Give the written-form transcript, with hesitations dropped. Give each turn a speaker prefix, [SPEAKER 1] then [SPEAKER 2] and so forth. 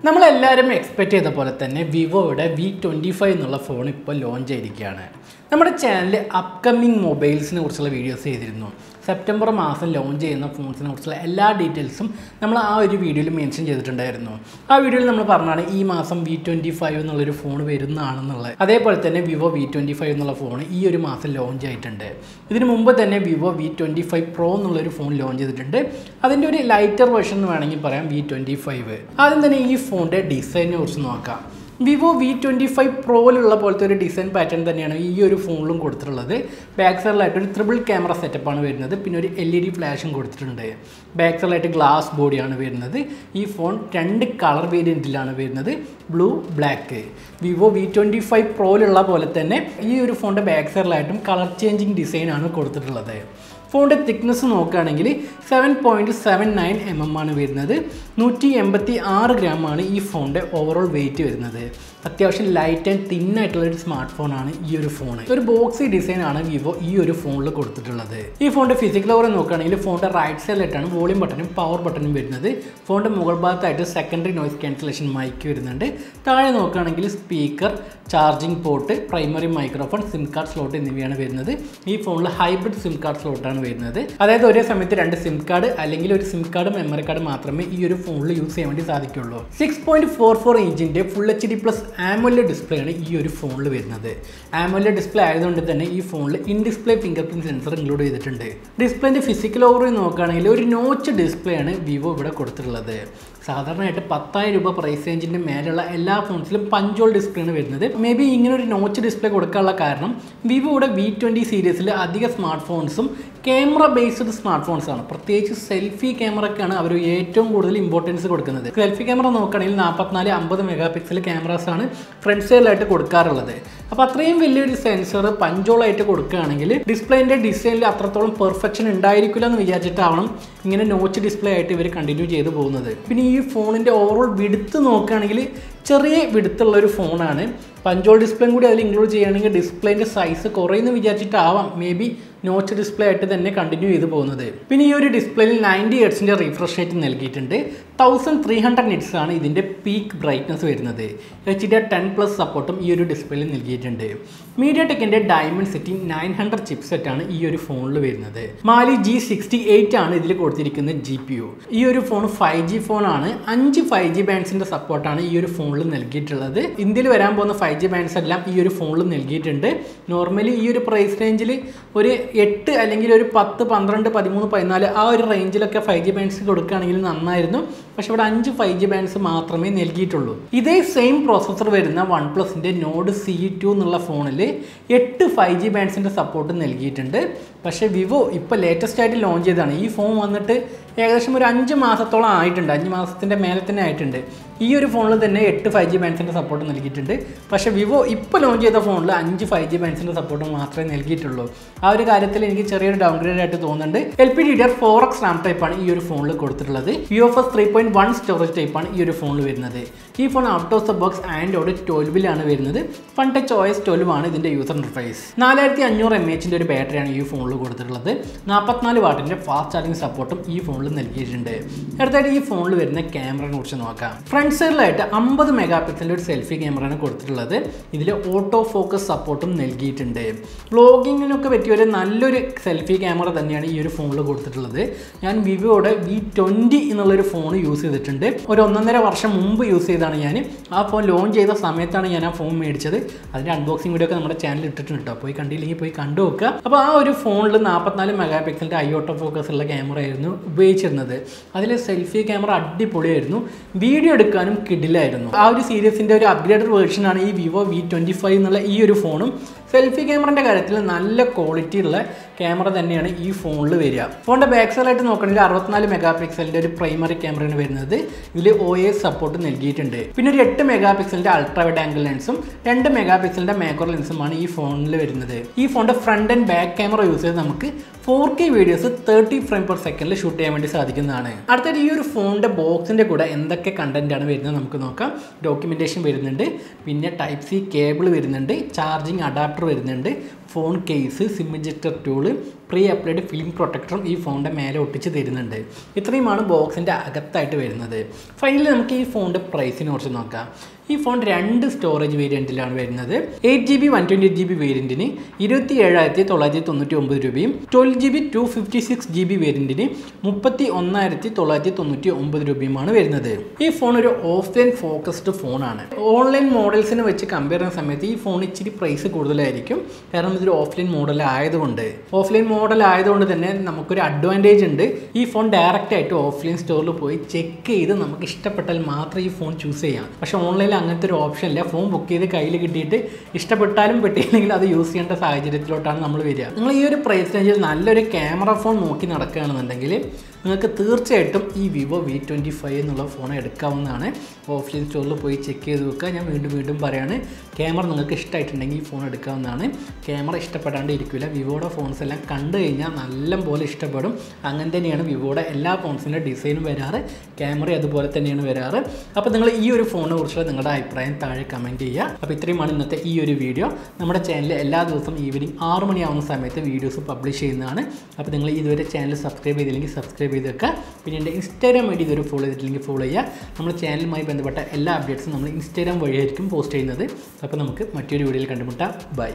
[SPEAKER 1] നമ്മളെല്ലാവരും എക്സ്പെക്റ്റ് ചെയ്ത പോലെ തന്നെ വിവോയുടെ V25 എന്നുള്ള ഫോൺ ഇപ്പോൾ ലോഞ്ച് ചെയ്തിരിക്കുകയാണ്. നമ്മുടെ ചാനലിൽ അപ്കമ്മിങ് മൊബൈൽസിനെ കുറിച്ചുള്ള വീഡിയോസ് ചെയ്തിരുന്നു. സെപ്റ്റംബർ മാസം ലോഞ്ച് ചെയ്യുന്ന ഫോൺസിനെ കുറിച്ചുള്ള എല്ലാ ഡീറ്റെയിൽസും നമ്മൾ ആ ഒരു വീഡിയോയിൽ മെൻഷൻ ചെയ്തിട്ടുണ്ടായിരുന്നു. ആ വീഡിയോയിൽ നമ്മൾ പറഞ്ഞാണ് ഈ മാസം V25 എന്നുള്ളൊരു ഫോൺ വരുന്നതാണെന്നുള്ളത്. അതേപോലെ തന്നെ വിവോ V25 എന്നുള്ള ഫോൺ ഈ ഒരു മാസം ലോഞ്ച് ആയിട്ടുണ്ട്. ഇതിന് മുമ്പ് തന്നെ വിവോ V25 Pro എന്നുള്ളൊരു ഫോൺ ലോഞ്ച് ചെയ്തിട്ടുണ്ട്. അതിൻ്റെ ഒരു ലൈറ്റർ വേർഷൻ എന്ന് വേണമെങ്കിൽ പറയാം V25. ആദ്യം തന്നെ ഈ ഫോണിൻ്റെ ഡിസൈനെ കുറിച്ച് നോക്കാം. വിവോ V25 പ്രോയിലുള്ള പോലത്തെ ഒരു ഡിസൈൻ പാറ്റേൺ തന്നെയാണ് ഈ ഒരു ഫോണിലും കൊടുത്തിട്ടുള്ളത്. ബാക്ക് സൈഡിലായിട്ട് ഒരു ട്രിപ്പിൾ ക്യാമറ സെറ്റപ്പാണ് വരുന്നത്. പിന്നെ ഒരു LED ഫ്ലാഷും കൊടുത്തിട്ടുണ്ട്. ബാക്ക് സൈഡിലായിട്ട് ഗ്ലാസ് ബോഡിയാണ് വരുന്നത്. ഈ ഫോൺ രണ്ട് കളർ വേരിയൻറ്റിലാണ് വരുന്നത്, ബ്ലൂ, ബ്ലാക്ക്. വിവോ V25 പ്രോയിലുള്ള പോലെ തന്നെ ഈ ഒരു ഫോണിൻ്റെ ബാക്ക് സൈഡിലായിട്ടും കളർ ചേഞ്ചിങ് ഡിസൈനാണ് കൊടുത്തിട്ടുള്ളത്. ഫോണിൻ്റെ തിക്നെസ് നോക്കുകയാണെങ്കിൽ 7.79 mm ആണ് വരുന്നത്. 186 ഗ്രാമാണ് ഈ ഫോണിൻ്റെ ഓവറോൾ വെയിറ്റ് വരുന്നത്. അത്യാവശ്യം ലൈറ്റ് ആൻഡ് തിന്നായിട്ടുള്ളൊരു സ്മാർട്ട് ഫോണാണ് ഈ ഒരു ഫോൺ. ഒരു ബോക്സി ഡിസൈനാണ് വിവോ ഈ ഒരു ഫോണിൽ കൊടുത്തിട്ടുള്ളത്. ഈ ഫോണിൻ്റെ ഫിസിക്കൽ ഓവർ നോക്കുകയാണെങ്കിൽ ഫോണിൻ്റെ റൈറ്റ് സൈഡിലായിട്ടാണ് വോളിയം ബട്ടണും പവർ ബട്ടണും വരുന്നത്. ഫോണിൻ്റെ മുകൾ ഭാഗത്തായിട്ട് സെക്കൻഡറി നോയ്സ് ക്യാൻസലേഷൻ മൈക്ക് വരുന്നുണ്ട്. താഴെ നോക്കുകയാണെങ്കിൽ speaker, charging port, primary microphone, SIM card slot എന്നിവയാണ് വരുന്നത്. ഈ ഫോണിൽ ഹൈബ്രിഡ് സിം കാർഡ് സ്ലോട്ടാണ് വരുന്നത്. അതായത് ഒരേ സമയത്ത് രണ്ട് സിം കാർഡ് അല്ലെങ്കിൽ ഒരു സിം കാർഡ് മെമ്മറി കാർഡ് മാത്രമേ ഈ ഒരു ഫോണിൽ യൂസ് ചെയ്യാൻ വേണ്ടി സാധിക്കുള്ളൂ. 6.44 ഇഞ്ചിൻ്റെ ഫുൾ HD+ AMOLED ഡിസ്പ്ലേ ആണ് ഈ ഒരു ഫോണിൽ വരുന്നത്. AMOLED ഡിസ്പ്ലേ ആയതുകൊണ്ട് തന്നെ ഈ ഫോണിൽ in display finger print sensor include ചെയ്തിട്ടുണ്ട്. ഡിസ്പ്ലേൻ്റെ ഫിസിക്കൽ ഓവർ നോക്കുകയാണെങ്കിൽ ഒരു നോച്ച് ഡിസ്പ്ലേ ആണ് വിവോ ഇവിടെ കൊടുത്തിട്ടുള്ളത്. സാധാരണയായിട്ട് 10,000 രൂപ പ്രൈസ് റേഞ്ചിൻ്റെ മേലുള്ള എല്ലാ ഫോൺസിലും പഞ്ചോൾ ഡിസ്പ്ലേ ആണ് വരുന്നത്. മേ ബി ഇങ്ങനെ ഒരു നോച്ച് ഡിസ്പ്ലേ കൊടുക്കാനുള്ള കാരണം വിവോയുടെ V20 സീരീസിൽ അധിക സ്മാർട്ട് ഫോൺസും ക്യാമറ ബേസ്ഡ് സ്മാർട്ട് ഫോൺസ് ആണ്. പ്രത്യേകിച്ച് സെൽഫി ക്യാമറയ്ക്കാണ് അവർ ഏറ്റവും കൂടുതൽ ഇമ്പോർട്ടൻസ് കൊടുക്കുന്നത്. സെൽഫി ക്യാമറ നോക്കുകയാണെങ്കിൽ 44-50 മെഗാ പിക്സൽ ക്യാമറാസ് ആണ് ഫ്രണ്ട് സൈഡിലായിട്ട് കൊടുക്കാറുള്ളത്. അപ്പോൾ അത്രയും വലിയൊരു സെൻസർ പഞ്ചോളായിട്ട് കൊടുക്കുകയാണെങ്കിൽ ഡിസ്പ്ലേൻ്റെ ഡിസൈനിൽ അത്രത്തോളം പെർഫെക്ഷൻ ഉണ്ടായിരിക്കില്ല എന്ന് വിചാരിച്ചിട്ടാവണം ഇങ്ങനെ നോച്ച് ഡിസ്പ്ലേ ആയിട്ട് ഇവർ കണ്ടിന്യൂ ചെയ്ത് പോകുന്നത്. പിന്നെ ഈ ഫോണിൻ്റെ ഓവറോൾ വിഡ്ത്ത് നോക്കുകയാണെങ്കിൽ ചെറിയ വിഡ്ത്തുള്ള ഒരു ഫോണാണ്. പഞ്ചോൾ ഡിസ്പ്ലേയും കൂടി അതിൽ ഇൻക്ലൂഡ് ചെയ്യുകയാണെങ്കിൽ ഡിസ്പ്ലേൻ്റെ സൈസ് കുറയുമെന്ന് വിചാരിച്ചിട്ടാവാം മേ ബി നോച്ച് ഡിസ്പ്ലേ ആയിട്ട് തന്നെ കണ്ടിന്യൂ ചെയ്ത് പോകുന്നത്. പിന്നെ ഈ ഒരു ഡിസ്പ്ലേയിൽ 90 ഹെർട്സിൻ്റെ റിഫ്രഷ് റേറ്റ് നൽകിയിട്ടുണ്ട്. 1300 നിറ്റ്സ് ആണ് ഇതിൻ്റെ പീക്ക് ബ്രൈറ്റ്നസ് വരുന്നത്. HD10+ സപ്പോർട്ടും ഈ ഒരു ഡിസ്പ്ലേയിൽ നൽകിയിട്ടുണ്ട്. മീഡിയടെക്കിൻ്റെ Dimensity 900 ചിപ്സെറ്റാണ് ഈ ഒരു ഫോണിൽ വരുന്നത്. മാലി G68 ആണ് ഇതിൽ കൊടുത്തിരിക്കുന്ന GPU. ഈ ഒരു ഫോൺ 5G ഫോണാണ്. 5 5G ബാൻഡ്സിൻ്റെ സപ്പോർട്ടാണ് ഈ ഒരു ഫോണിൽ നൽകിയിട്ടുള്ളത്. ഇന്ത്യയിൽ വരാൻ പോകുന്ന 5G ബാൻഡ്സ് എല്ലാം ഈ ഒരു ഫോണിൽ നൽകിയിട്ടുണ്ട്. നോർമലി ഈ ഒരു പ്രൈസ് റേഞ്ചിൽ ഒരു 8 അല്ലെങ്കിൽ ഒരു 10, 12, 13, 14 ആ ഒരു റേഞ്ചിലൊക്കെ 5G ബാൻഡ്സ് കൊടുക്കുകയാണെങ്കിൽ നന്നായിരുന്നു. പക്ഷെ ഇവിടെ 5 5G ബാൻഡ്സ് മാത്രമേ നൽകിയിട്ടുള്ളൂ. ഇതേ സെയിം പ്രോസസ്സർ വരുന്ന OnePlusൻ്റെ Nord CE2 എന്നുള്ള ഫോണിൽ 8 5G ബാൻഡ്സിൻ്റെ സപ്പോർട്ട് നൽകിയിട്ടുണ്ട്. പക്ഷേ വിവോ ഇപ്പോൾ ലേറ്റസ്റ്റ് ആയിട്ട് ലോഞ്ച് ചെയ്തതാണ്. ഈ ഫോൺ വന്നിട്ട് ഏകദേശം ഒരു 5 മാസത്തോളം ആയിട്ടുണ്ട്. 5 മാസത്തിൻ്റെ മേലെ തന്നെ ആയിട്ടുണ്ട്. ഈ ഒരു ഫോണിൽ തന്നെ 8 5G ബാൻഡ്സിൻ്റെ സപ്പോർട്ട് നൽകിയിട്ടുണ്ട്. പക്ഷേ വിവോ ഇപ്പോൾ ലോഞ്ച് ചെയ്ത ഫോണിൽ 5 5G ബാൻഡ്സിൻ്റെ സപ്പോർട്ട് മാത്രമേ നൽകിയിട്ടുള്ളൂ. ആ ഒരു കാര്യത്തിൽ എനിക്ക് ചെറിയൊരു ഡൗൺഗ്രേഡ് ആയിട്ട് തോന്നുന്നുണ്ട്. LPDDR4X RAM ടൈപ്പാണ് ഈ ഒരു ഫോണിൽ കൊടുത്തിട്ടുള്ളത്. UFS 3.1 സ്റ്റോറേജ് ടൈപ്പാണ് ഈ ഒരു ഫോണിൽ വരുന്നത്. ഈ phone out of the box Android 12 വരുന്നത്. Fun Touch OS 12 ആണ് ഇതിൻ്റെ യൂസർ ഇൻ്റർഫേസ്. 4500 mAh ഒരു ബാറ്ററിയാണ് ഈ ഫോണിൽ കൊടുത്തിട്ടുള്ളത്. 44 വാട്ടിൻ്റെ ഫാസ്റ്റ് ചാർജിങ് സപ്പോർട്ടും ഈ ഫോണിൽ നൽകിയിട്ടുണ്ട്. അടുത്തായിട്ട് ഈ ഫോണിൽ വരുന്ന ക്യാമറയെ കുറിച്ച് നോക്കാം. ഫ്രണ്ട് സൈഡിലായിട്ട് 50 മെഗാ പിക്സലിൻ്റെ ഒരു സെൽഫി ക്യാമറയാണ് കൊടുത്തിട്ടുള്ളത്. ഇതിൽ ഓട്ടോ ഫോക്കസ് സപ്പോർട്ടും നൽകിയിട്ടുണ്ട്. വ്ളോഗിങ്ങിനൊക്കെ പറ്റിയ ഒരു നല്ലൊരു സെൽഫി ക്യാമറ തന്നെയാണ് ഈ ഒരു ഫോണിൽ കൊടുത്തിട്ടുള്ളത്. ഞാൻ വിവോയുടെ V20 എന്നുള്ളൊരു ഫോൺ യൂസ് ചെയ്തിട്ടുണ്ട്. ഒരു 1.5 വർഷം മുമ്പ് യൂസ് ചെയ്താണ് ഞാൻ. ആ ഫോൺ ലോഞ്ച് ചെയ്ത സമയത്താണ് ഞാൻ ആ ഫോൺ മേടിച്ചത്. അതിൻ്റെ അൺബോക്സിംഗ് വീഡിയോ ഒക്കെ നമ്മുടെ ചാനലിൽ ഇട്ടിട്ടുണ്ട് കേട്ടോ. പോയി കണ്ടില്ലെങ്കിൽ പോയി കണ്ടു നോക്കുക. അപ്പോൾ ആ ഒരു ഫോണിൽ 44 മെഗാ പിക്സലിൻ്റെ ഓട്ടോ ഫോക്കസ് ഉള്ള ക്യാമറ ആയിരുന്നു ഉപയോഗിച്ചിരുന്നത്. അതിൽ സെൽഫി ക്യാമറ അടിപൊളിയായിരുന്നു. വീഡിയോ എടുക്കാനും കിടിലായിരുന്നു. ആ ഒരു സീരീസിൻ്റെ ഒരു അപ്ഗ്രേഡഡ് വേർഷനാണ് ഈ വിവോ V25 എന്നുള്ള ഈ ഒരു ഫോണും. സെൽഫി ക്യാമറൻ്റെ കാര്യത്തിൽ നല്ല ക്വാളിറ്റി ഉള്ള ക്യാമറ തന്നെയാണ് ഈ ഫോണിൽ വരിക. ഫോണിൻ്റെ ബാക്ക് സൈഡിലായിട്ട് നോക്കുകയാണെങ്കിൽ 64 മെഗാ പിക്സലിൻ്റെ ഒരു പ്രൈമറി ക്യാമറയാണ് വരുന്നത്. ഇതിൽ OIS സപ്പോർട്ട് നൽകിയിട്ടുണ്ട്. പിന്നെ ഒരു 8 മെഗാ പിക്സലിൻ്റെ അൾട്രാ വൈഡ് ആംഗിൾ ലെൻസും 2 മെഗാ പിക്സലിൻ്റെ മാക്രോ ലെൻസുമാണ് ഈ ഫോണിൽ വരുന്നത്. ഈ ഫോണിൻ്റെ front and back camera use ചെയ്ത് നമുക്ക് 4K വീഡിയോസ് 30 ഫ്രെയിം/സെക്കൻഡിൽ ഷൂട്ട് ചെയ്യാൻ വേണ്ടി സാധിക്കുന്നതാണ്. അടുത്തായിട്ട് ഈ ഒരു ഫോണിൻ്റെ ബോക്സിൻ്റെ കൂടെ എന്തൊക്കെ കണ്ടൻറ്റാണ് വരുന്നത് നമുക്ക് നോക്കാം. ഡോക്യുമെൻറ്റേഷൻ വരുന്നുണ്ട്. പിന്നെ Type-C കേബിൾ വരുന്നുണ്ട്. ചാർജിങ് അഡാപ്റ്റർ വരുന്നുണ്ട്. phone case, SIM ejector tool, pre applied film പ്രൊട്ടക്ടറും ഈ ഫോണിൻ്റെ മേലെ ഒട്ടിച്ച് തരുന്നുണ്ട്. ഇത്രയുമാണ് ബോക്സിൻ്റെ അകത്തായിട്ട് വരുന്നത്. ഫൈനലി നമുക്ക് ഈ ഫോണിൻ്റെ പ്രൈസിനെ കുറിച്ച് നോക്കാം. ഈ ഫോൺ 2 സ്റ്റോറേജ് വേരിയൻറ്റിലാണ് വരുന്നത്. 8GB 128GB വേരിയൻറ്റിന് 27,999 രൂപയും 12GB 256GB വേരിയൻറ്റിന് 31,999 രൂപയുമാണ് വരുന്നത്. ഈ ഫോൺ ഒരു ഓഫ്ലൈൻ ഫോക്കസ്ഡ് ഫോണാണ്. ഓൺലൈൻ മോഡൽസിനെ വെച്ച് കമ്പയർ ചെയ്യുന്ന സമയത്ത് ഈ ഫോൺ ഇച്ചിരി പ്രൈസ് കൂടുതലായിരിക്കും. കാരണം ഇതൊരു ഓഫ്ലൈൻ മോഡൽ ആയതുകൊണ്ട് തന്നെ നമുക്കൊരു അഡ്വാൻറ്റേജ് ഉണ്ട്. ഈ ഫോൺ ഡയറക്റ്റ് ആയിട്ട് ഓഫ്ലൈൻ സ്റ്റോറിൽ പോയി ചെക്ക് ചെയ്ത് നമുക്ക് ഇഷ്ടപ്പെട്ടാൽ മാത്രമേ ഈ ഫോൺ ചൂസ് ചെയ്യാം. പക്ഷേ ഓൺലൈനിൽ അങ്ങനത്തെ ഒരു ഓപ്ഷൻ ഇല്ല. ഫോൺ ബുക്ക് ചെയ്ത് കയ്യിൽ കിട്ടിയിട്ട് ഇഷ്ടപ്പെട്ടാലും പെട്ടിയില്ലെങ്കിൽ അത് യൂസ് ചെയ്യേണ്ട സാഹചര്യത്തിലോട്ടാണ് നമ്മൾ വരിക. നിങ്ങൾ ഈ ഒരു പ്രൈസ് റേഞ്ചിൽ നല്ലൊരു ക്യാമറ ഫോൺ നോക്കി നടക്കുകയാണെന്നുണ്ടെങ്കിൽ നിങ്ങൾക്ക് തീർച്ചയായിട്ടും ഈ Vivo V25 എന്നുള്ള ഫോൺ എടുക്കാവുന്നതാണ്. ഓഫ്ലൈൻ സ്റ്റോറിൽ പോയി ചെക്ക് ചെയ്ത് വെക്കുക. ഞാൻ വീണ്ടും പറയാണ്, ക്യാമറ നിങ്ങൾക്ക് ഇഷ്ടമായിട്ടുണ്ടെങ്കിൽ ഈ ഫോൺ എടുക്കാവുന്നതാണ്. ക്യാമറ ഇഷ്ടപ്പെടാണ്ട് ഇരിക്കില്ല. വിവോയുടെ ഫോൺസ് എല്ലാം കണ്ടു കഴിഞ്ഞാൽ നല്ല പോലെ ഇഷ്ടപ്പെടും. അങ്ങനെ തന്നെയാണ് വിവോയുടെ എല്ലാ ഫോൺസിൻ്റെ ഡിസൈനും വരാറ്, ക്യാമറ അതുപോലെ തന്നെയാണ് വരാറ്. അപ്പോൾ നിങ്ങൾ ഈ ഒരു ഫോണിനെ കുറിച്ചുള്ള നിങ്ങളുടെ അഭിപ്രായം താഴെ കമൻറ്റ് ചെയ്യുക. അപ്പോൾ ഇത്രയുമാണ് ഇന്നത്തെ ഈ ഒരു വീഡിയോ. നമ്മുടെ ചാനലിൽ എല്ലാ ദിവസവും ഈവനിങ് 6 മണിയാവുന്ന സമയത്ത് വീഡിയോസ് പബ്ലിഷ് ചെയ്യുന്നതാണ്. അപ്പോൾ നിങ്ങൾ ഇതുവരെ ചാനൽ സബ്സ്ക്രൈബ് ചെയ്തില്ലെങ്കിൽ സബ്സ്ക്രൈബ് ചെയ്ത് വെക്കുക. പിന്നെ എൻ്റെ ഇൻസ്റ്റാഗ്രാം ഐഡി ഇതുവരെ ഫോളോ ചെയ്തിട്ടില്ലെങ്കിൽ ഫോളോ ചെയ്യുക. നമ്മുടെ ചാനലുമായി ബന്ധപ്പെട്ട എല്ലാ അപ്ഡേറ്റ്സും നമ്മൾ ഇൻസ്റ്റാഗ്രാം വഴിയായിരിക്കും പോസ്റ്റ് ചെയ്യുന്നത്. അപ്പോൾ നമുക്ക് മറ്റൊരു വീഡിയോയിൽ കണ്ടുമുട്ടാം. ബൈ.